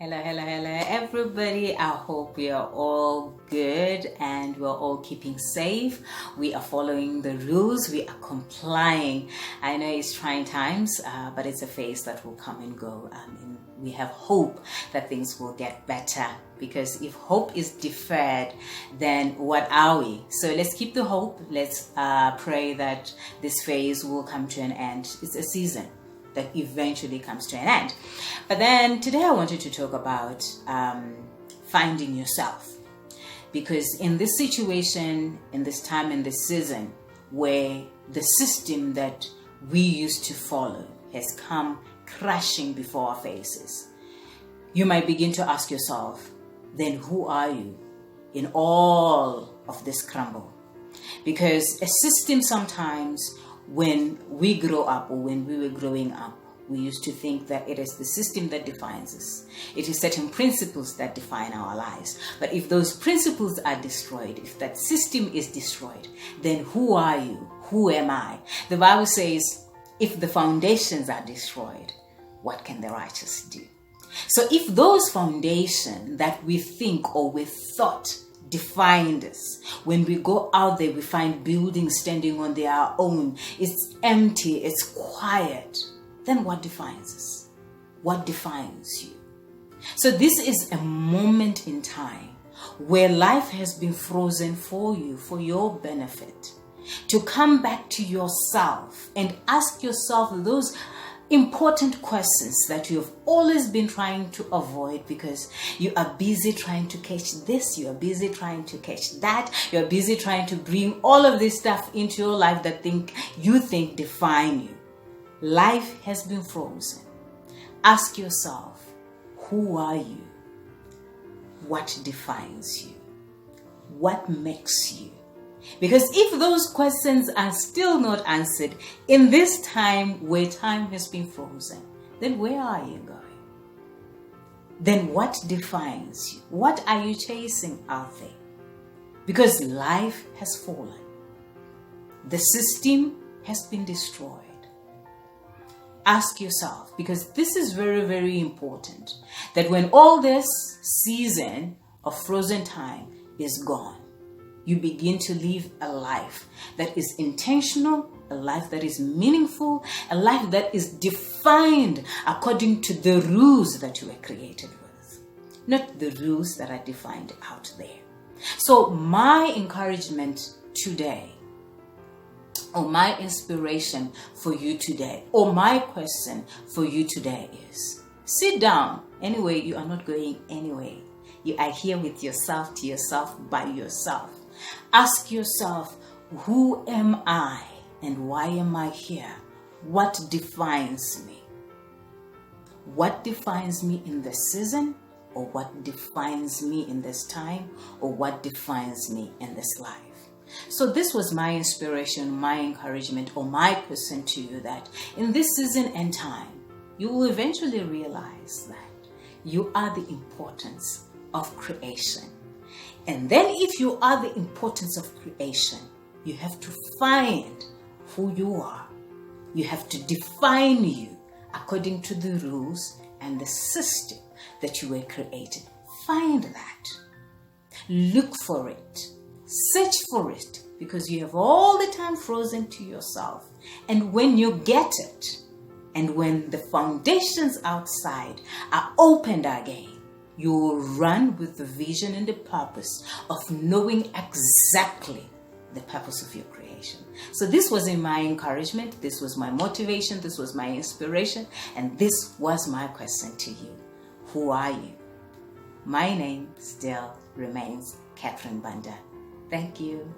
Hello, everybody. I hope we are all good and we're all keeping safe. We are following the rules. We are complying. I know it's trying times, but it's a phase that will come and go. And we have hope that things will get better, because if hope is deferred, then what are we? So let's keep the hope. Let's pray that this phase will come to an end. It's a season that eventually comes to an end. But then today I wanted to talk about finding yourself, because in this situation, in this time, in this season, where the system that we used to follow has come crashing before our faces, you might begin to ask yourself, then who are you in all of this crumble? Because a system sometimes, when we grow up, or when we were growing up, we used to think that it is the system that defines us. It is certain principles that define our lives. But if those principles are destroyed, if that system is destroyed, then who are you? Who am I? The Bible says, if the foundations are destroyed, what can the righteous do? So if those foundations that we think or we thought defined us, when we go out there, we find buildings standing on their own, it's empty, it's quiet, then what defines us? What defines you? So this is a moment in time where life has been frozen for you, for your benefit, to come back to yourself and ask yourself those important questions that you have always been trying to avoid, because you are busy trying to catch this, you are busy trying to catch that, you are busy trying to bring all of this stuff into your life that you think define you. Life has been frozen. Ask yourself, who are you? What defines you? What makes you? Because if those questions are still not answered in this time where time has been frozen, then where are you going? Then what defines you? What are you chasing out there? Because life has fallen. The system has been destroyed. Ask yourself, because this is very, very important, that when all this season of frozen time is gone, you begin to live a life that is intentional, a life that is meaningful, a life that is defined according to the rules that you were created with, not the rules that are defined out there. So my encouragement today, or my inspiration for you today, or my question for you today is, sit down. Anyway, you are not going anywhere. You are here with yourself, to yourself, by yourself. Ask yourself, who am I and why am I here? What defines me? What defines me in this season, or what defines me in this time, or what defines me in this life? So this was my inspiration, my encouragement, or my question to you, that in this season and time, you will eventually realize that you are the importance of creation. And then if you are the importance of creation, you have to find who you are. You have to define you according to the rules and the system that you were created. Find that. Look for it. Search for it, because you have all the time frozen to yourself. And when you get it, and when the foundations outside are opened again, you will run with the vision and the purpose of knowing exactly the purpose of your creation. So this was in my encouragement, this was my motivation, this was my inspiration, and this was my question to you. Who are you? My name still remains Cathrine Banda. Thank you.